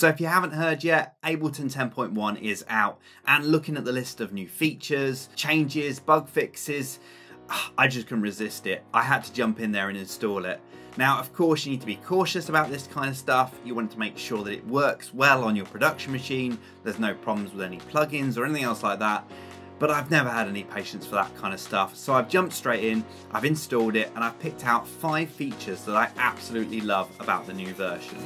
So if you haven't heard yet, Ableton 10.1 is out, and looking at the list of new features, changes, bug fixes, I just couldn't resist it. I had to jump in there and install it. Now, of course, you need to be cautious about this kind of stuff. You want to make sure that it works well on your production machine. There's no problems with any plugins or anything else like that. But I've never had any patience for that kind of stuff. So I've jumped straight in, I've installed it, and I've picked out 5 features that I absolutely love about the new version.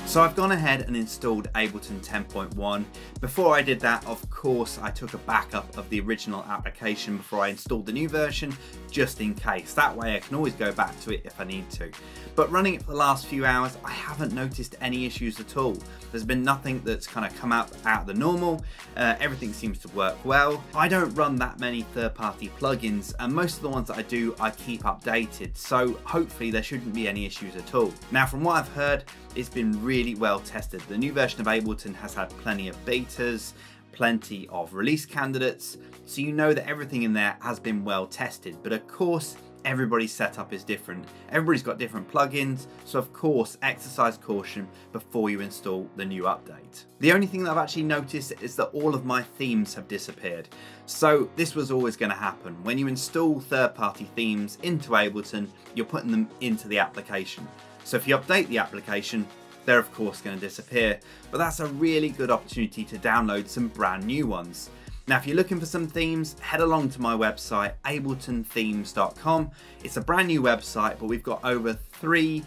So I've gone ahead and installed Ableton 10.1. Before I did that, of course, I took a backup of the original application before I installed the new version, just in case. That way I can always go back to it if I need to. But running it for the last few hours, I haven't noticed any issues at all. There's been nothing that's kind of come out of the normal. Everything seems to work well. I don't run that many third-party plugins, and most of the ones that I do, I keep updated. So hopefully there shouldn't be any issues at all. Now, from what I've heard, it's been really well tested. The new version of Ableton has had plenty of betas, plenty of release candidates, so you know that everything in there has been well tested. But of course, everybody's setup is different. Everybody's got different plugins, so of course, exercise caution before you install the new update. The only thing that I've actually noticed is that all of my themes have disappeared. So this was always going to happen. When you install third-party themes into Ableton, you're putting them into the application. So if you update the application, they're of course going to disappear, but that's a really good opportunity to download some brand new ones. Now, if you're looking for some themes, head along to my website, abletonthemes.com. It's a brand new website, but we've got over 300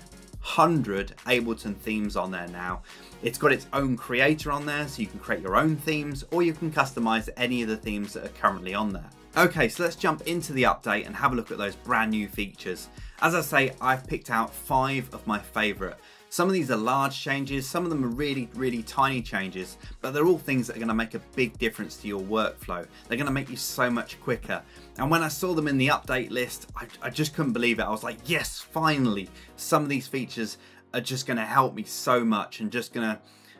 Ableton themes on there now. It's got its own creator on there, so you can create your own themes, or you can customize any of the themes that are currently on there. Okay, so let's jump into the update and have a look at those brand new features. As I say, I've picked out 5 of my favorite. Some of these are large changes, some of them are really, really tiny changes, but they're all things that are going to make a big difference to your workflow. They're going to make you so much quicker. And when I saw them in the update list, I just couldn't believe it. I was like, yes, finally, some of these features are just going to help me so much and just going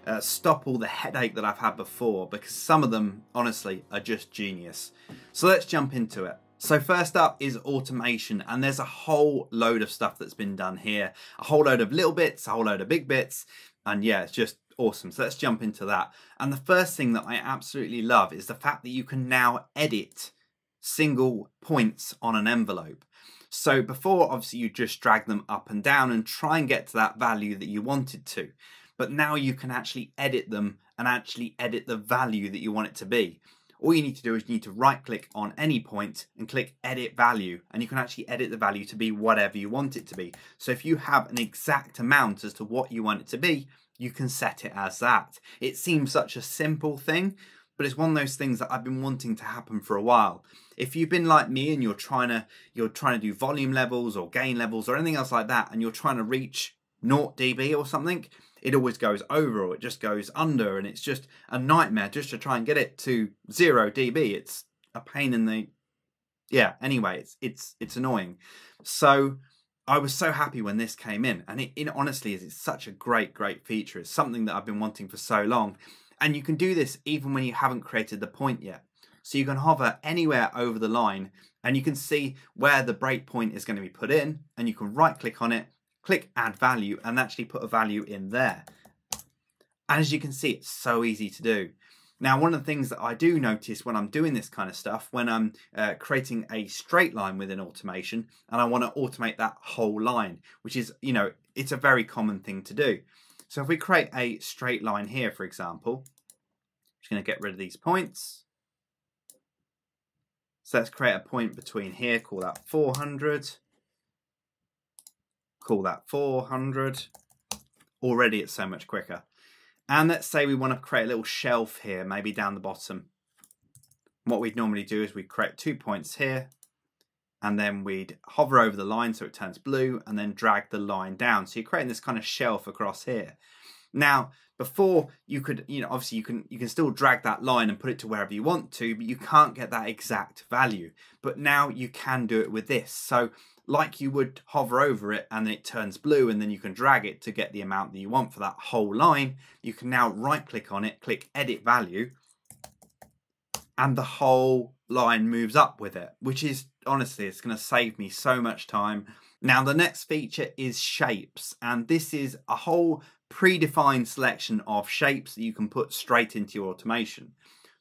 to stop all the headache that I've had before, because some of them, honestly, are just genius. So let's jump into it. So first up is automation, and there's a whole load of stuff that's been done here. A whole load of little bits, a whole load of big bits, and yeah, it's just awesome. So let's jump into that. And the first thing that I absolutely love is the fact that you can now edit single points on an envelope. So before, obviously, you just drag them up and down and try and get to that value that you wanted to. But now you can actually edit them and actually edit the value that you want it to be. All you need to do is you need to right click on any point and click edit value, and you can actually edit the value to be whatever you want it to be. So if you have an exact amount as to what you want it to be, you can set it as that. It seems such a simple thing, but it's one of those things that I've been wanting to happen for a while. If you've been like me and you're trying to do volume levels or gain levels or anything else like that, and you're trying to reach 0 dB or something, it always goes over or it just goes under, and it's just a nightmare just to try and get it to 0 dB. It's a pain in the, yeah, anyway, it's annoying. So I was so happy when this came in, and it honestly is, it's such a great feature. It's something that I've been wanting for so long, and you can do this even when you haven't created the point yet. So you can hover anywhere over the line and you can see where the breakpoint is going to be put in, and you can right click on it, click add value, and actually put a value in there. And as you can see, it's so easy to do. Now, one of the things that I do notice when I'm doing this kind of stuff, when I'm creating a straight line within automation and I want to automate that whole line, which is, you know, it's a very common thing to do. So if we create a straight line here, for example, I'm just going to get rid of these points. So let's create a point between here, call that 400. Call that 400. Already it's so much quicker. And let's say we want to create a little shelf here, maybe down the bottom. What we'd normally do is we'd create 2 points here, and then we'd hover over the line so it turns blue, and then drag the line down. So you're creating this kind of shelf across here. Now, before you could, you know, obviously you can still drag that line and put it to wherever you want to, but you can't get that exact value. But now you can do it with this. So like you would hover over it and then it turns blue, and then you can drag it to get the amount that you want for that whole line. You can now right click on it, click edit value, and the whole line moves up with it, which is honestly, it's going to save me so much time. Now the next feature is shapes, and this is a whole predefined selection of shapes that you can put straight into your automation.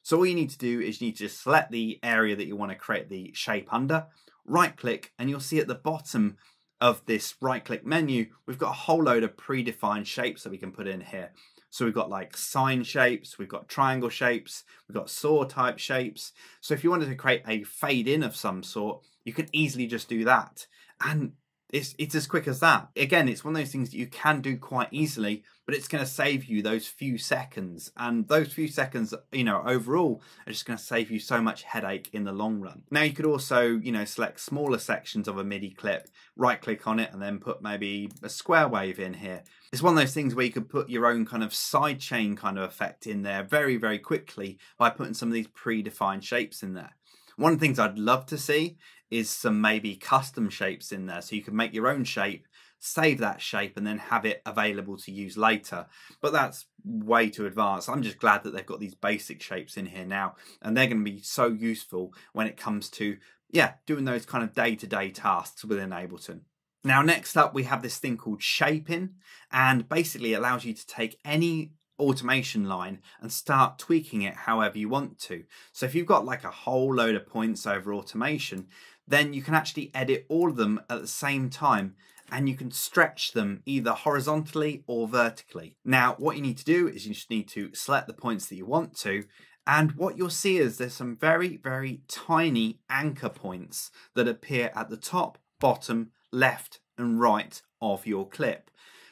So all you need to do is you need to just select the area that you want to create the shape under, right click, and you'll see at the bottom of this right click menu, we've got a whole load of predefined shapes that we can put in here. So we've got like sine shapes, we've got triangle shapes, we've got saw type shapes. So if you wanted to create a fade in of some sort, you can easily just do that. And it's as quick as that. Again, it's one of those things that you can do quite easily, but it's going to save you those few seconds. And those few seconds, you know, overall are just going to save you so much headache in the long run. Now you could also, you know, select smaller sections of a MIDI clip, right click on it, and then put maybe a square wave in here. It's one of those things where you could put your own kind of sidechain kind of effect in there very, very quickly by putting some of these predefined shapes in there. One of the things I'd love to see is some maybe custom shapes in there, so you can make your own shape, save that shape, and then have it available to use later. But that's way too advanced. I'm just glad that they've got these basic shapes in here now, and they're going to be so useful when it comes to, yeah, doing those kind of day-to-day tasks within Ableton. Now next up we have this thing called shaping, and basically allows you to take any automation line and start tweaking it however you want to. So if you've got like a whole load of points over automation, then you can actually edit all of them at the same time, and you can stretch them either horizontally or vertically. Now what you need to do is you just need to select the points that you want to, and what you'll see is there's some very, very tiny anchor points that appear at the top, bottom, left and right of your clip.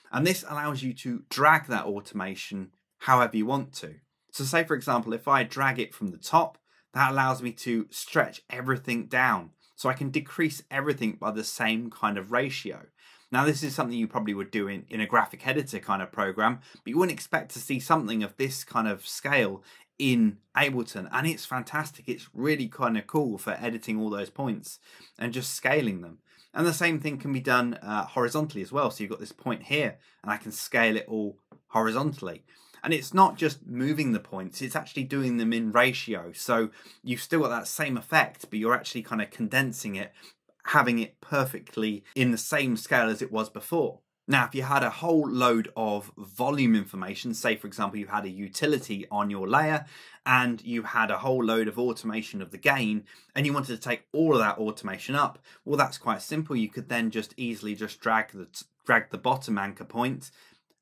And this allows you to drag that automation however you want to. So say for example, if I drag it from the top, that allows me to stretch everything down. So I can decrease everything by the same kind of ratio. Now this is something you probably would do in a graphic editor kind of program, but you wouldn't expect to see something of this kind of scale in Ableton, and it's fantastic. It's really kind of cool for editing all those points and just scaling them. And the same thing can be done horizontally as well. So you've got this point here, and I can scale it all horizontally. And it's not just moving the points, it's actually doing them in ratio. So you've still got that same effect, but you're actually kind of condensing it, having it perfectly in the same scale as it was before. Now, if you had a whole load of volume information, say for example you had a utility on your layer and you had a whole load of automation of the gain, and you wanted to take all of that automation up, well that's quite simple. You could then just easily just drag the bottom anchor point,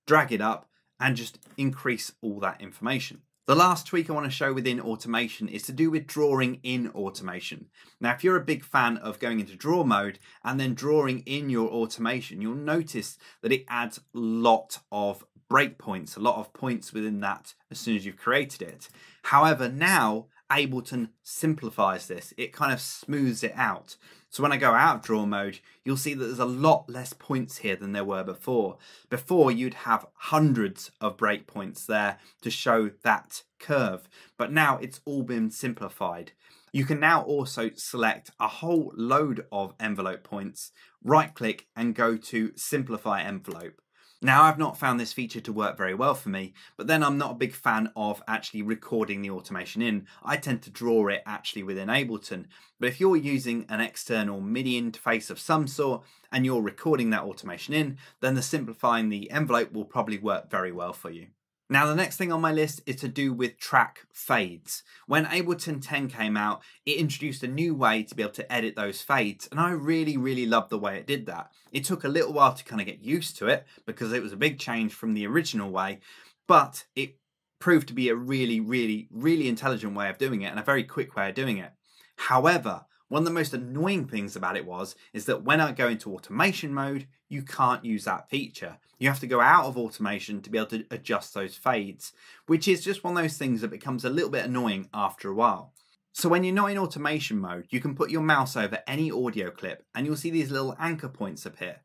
drag it up, and just increase all that information. The last tweak I want to show within automation is to do with drawing in automation. Now, if you're a big fan of going into draw mode and then drawing in your automation, you'll notice that it adds a lot of breakpoints, a lot of points within that as soon as you've created it. However, now Ableton simplifies this. It kind of smooths it out. So when I go out of draw mode, you'll see that there's a lot less points here than there were before. Before you'd have hundreds of breakpoints there to show that curve, but now it's all been simplified. You can now also select a whole load of envelope points, right click and go to simplify envelope. Now, I've not found this feature to work very well for me, but then I'm not a big fan of actually recording the automation in. I tend to draw it actually within Ableton. But if you're using an external MIDI interface of some sort and you're recording that automation in, then the simplifying the envelope will probably work very well for you. Now, the next thing on my list is to do with track fades. When Ableton 10 came out, it introduced a new way to be able to edit those fades, and I really, really loved the way it did that. It took a little while to kind of get used to it because it was a big change from the original way, but it proved to be a really, really, really intelligent way of doing it and a very quick way of doing it. However, one of the most annoying things about it is that when I go into automation mode, you can't use that feature. You have to go out of automation to be able to adjust those fades, which is just one of those things that becomes a little bit annoying after a while. So when you're not in automation mode, you can put your mouse over any audio clip and you'll see these little anchor points appear.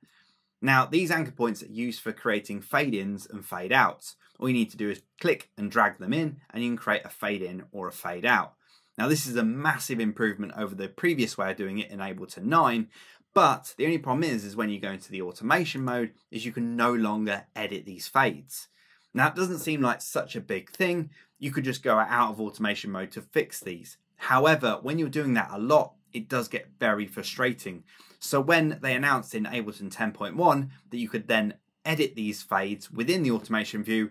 Now, these anchor points are used for creating fade-ins and fade-outs. All you need to do is click and drag them in and you can create a fade-in or a fade-out. Now, this is a massive improvement over the previous way of doing it in Ableton 9, but the only problem is when you go into the automation mode is you can no longer edit these fades. Now, it doesn't seem like such a big thing. You could just go out of automation mode to fix these. However, when you're doing that a lot, it does get very frustrating. So when they announced in Ableton 10.1 that you could then edit these fades within the automation view,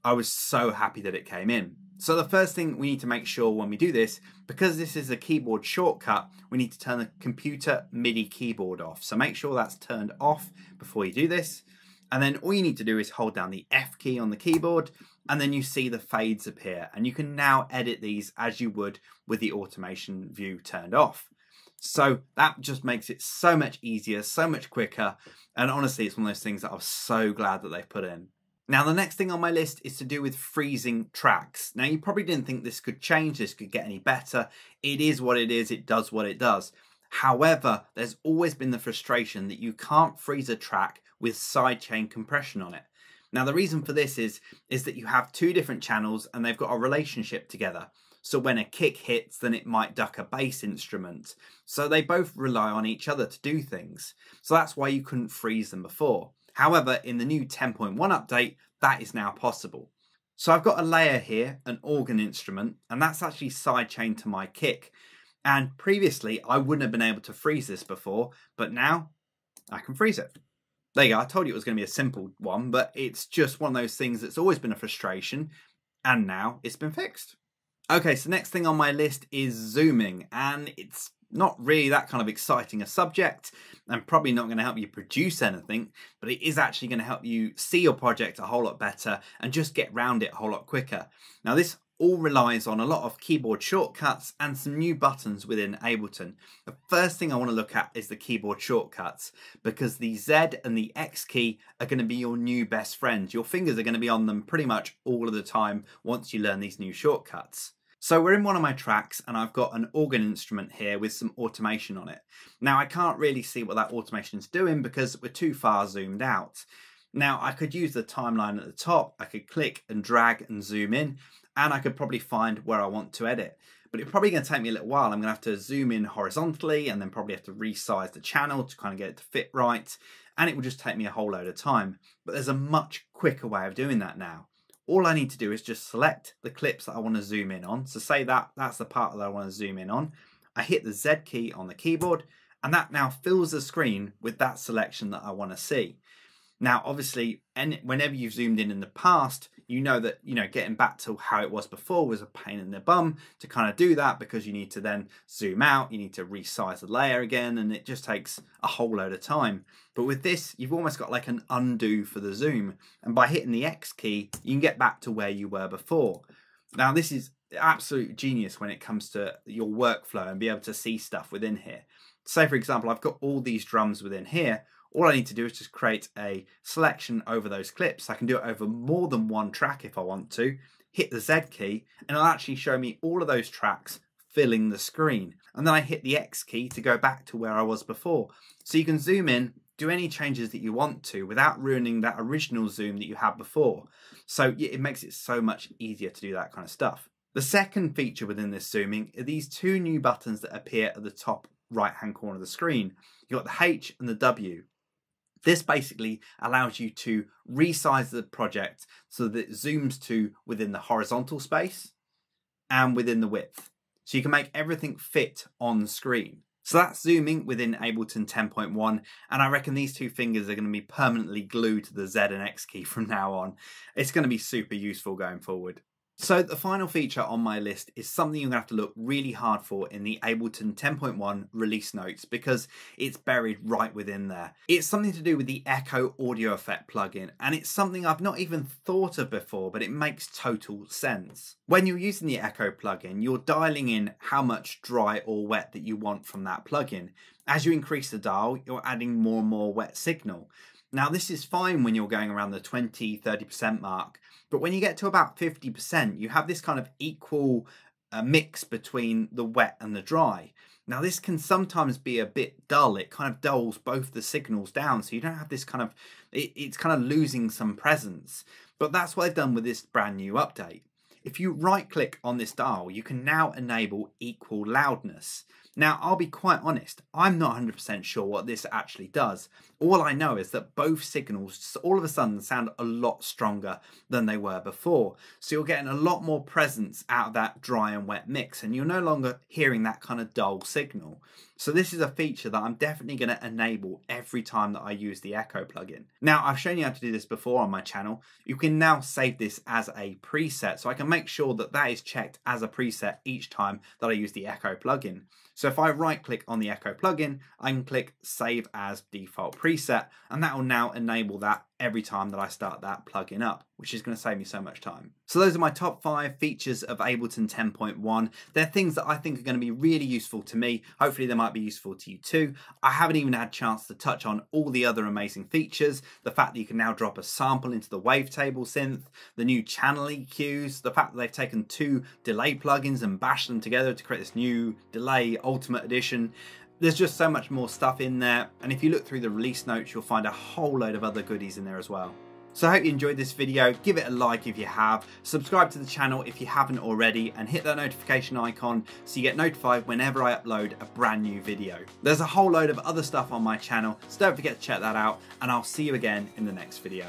I was so happy that it came in. So the first thing we need to make sure when we do this, because this is a keyboard shortcut, we need to turn the computer MIDI keyboard off. So make sure that's turned off before you do this. And then all you need to do is hold down the F key on the keyboard, and then you see the fades appear. And you can now edit these as you would with the automation view turned off. So that just makes it so much easier, so much quicker. And honestly, it's one of those things that I'm so glad that they've put in. Now, the next thing on my list is to do with freezing tracks. Now, you probably didn't think this could change, this could get any better. It is what it is, it does what it does. However, there's always been the frustration that you can't freeze a track with sidechain compression on it. Now, the reason for this is that you have two different channels and they've got a relationship together. So when a kick hits, then it might duck a bass instrument. So they both rely on each other to do things. So that's why you couldn't freeze them before. However, in the new 10.1 update, that is now possible. So I've got a layer here, an organ instrument, and that's actually sidechained to my kick. And previously, I wouldn't have been able to freeze this before, but now I can freeze it. There you go, I told you it was going to be a simple one, but it's just one of those things that's always been a frustration, and now it's been fixed. Okay, so next thing on my list is zooming, and it's not really that kind of exciting a subject and probably not going to help you produce anything, but it is actually going to help you see your project a whole lot better and just get around it a whole lot quicker. Now, this all relies on a lot of keyboard shortcuts and some new buttons within Ableton. The first thing I want to look at is the keyboard shortcuts, because the Z and the X key are going to be your new best friends. Your fingers are going to be on them pretty much all of the time once you learn these new shortcuts. So we're in one of my tracks and I've got an organ instrument here with some automation on it. Now, I can't really see what that automation is doing because we're too far zoomed out. Now, I could use the timeline at the top, I could click and drag and zoom in, and I could probably find where I want to edit. But it's probably going to take me a little while. I'm going to have to zoom in horizontally and then probably have to resize the channel to kind of get it to fit right. And it will just take me a whole load of time. But there's a much quicker way of doing that now. All I need to do is just select the clips that I want to zoom in on. So say that's the part that I want to zoom in on. I hit the Z key on the keyboard and that now fills the screen with that selection that I want to see. Now, obviously, whenever you've zoomed in the past, you know that, getting back to how it was before was a pain in the bum to kind of do that, because you need to then zoom out, you need to resize the layer again, and it just takes a whole load of time. But with this, you've almost got like an undo for the zoom. And by hitting the X key, you can get back to where you were before. Now, this is absolute genius when it comes to your workflow and be able to see stuff within here. Say, for example, I've got all these drums within here. All I need to do is just create a selection over those clips. I can do it over more than one track if I want to. Hit the Z key and it'll actually show me all of those tracks filling the screen. And then I hit the X key to go back to where I was before. So you can zoom in, do any changes that you want to without ruining that original zoom that you had before. So it makes it so much easier to do that kind of stuff. The second feature within this zooming are these two new buttons that appear at the top right-hand corner of the screen. You've got the H and the W. This basically allows you to resize the project so that it zooms to within the horizontal space and within the width. So you can make everything fit on the screen. So that's zooming within Ableton 10.1, and I reckon these two fingers are going to be permanently glued to the Z and X key from now on. It's going to be super useful going forward. So the final feature on my list is something you're going to have to look really hard for in the Ableton 10.1 release notes, because it's buried right within there. It's something to do with the Echo audio effect plugin, and it's something I've not even thought of before, but it makes total sense. When you're using the Echo plugin, you're dialing in how much dry or wet that you want from that plugin. As you increase the dial, you're adding more and more wet signal. Now, this is fine when you're going around the 20-30% mark, but when you get to about 50%, you have this kind of equal mix between the wet and the dry. Now, this can sometimes be a bit dull. It kind of dulls both the signals down, so you don't have this kind of, it's kind of losing some presence. But that's what I've done with this brand new update. If you right click on this dial, you can now enable equal loudness. Now, I'll be quite honest, I'm not 100% sure what this actually does. All I know is that both signals all of a sudden sound a lot stronger than they were before. So you're getting a lot more presence out of that dry and wet mix, and you're no longer hearing that kind of dull signal. So this is a feature that I'm definitely going to enable every time that I use the Echo plugin. Now, I've shown you how to do this before on my channel. You can now save this as a preset, so I can make sure that that is checked as a preset each time that I use the Echo plugin. So if I right click on the Echo plugin, I can click Save as Default Preset, and that will now enable that every time that I start that plugin up, which is going to save me so much time. So those are my top 5 features of Ableton 10.1. They're things that I think are going to be really useful to me. Hopefully they might be useful to you too. I haven't even had a chance to touch on all the other amazing features. The fact that you can now drop a sample into the wavetable synth, the new channel EQs, the fact that they've taken 2 delay plugins and bashed them together to create this new delay Ultimate Edition. There's just so much more stuff in there, and if you look through the release notes, you'll find a whole load of other goodies in there as well. So I hope you enjoyed this video. Give it a like if you have, subscribe to the channel if you haven't already, and hit that notification icon so you get notified whenever I upload a brand new video. There's a whole load of other stuff on my channel, so don't forget to check that out, and I'll see you again in the next video.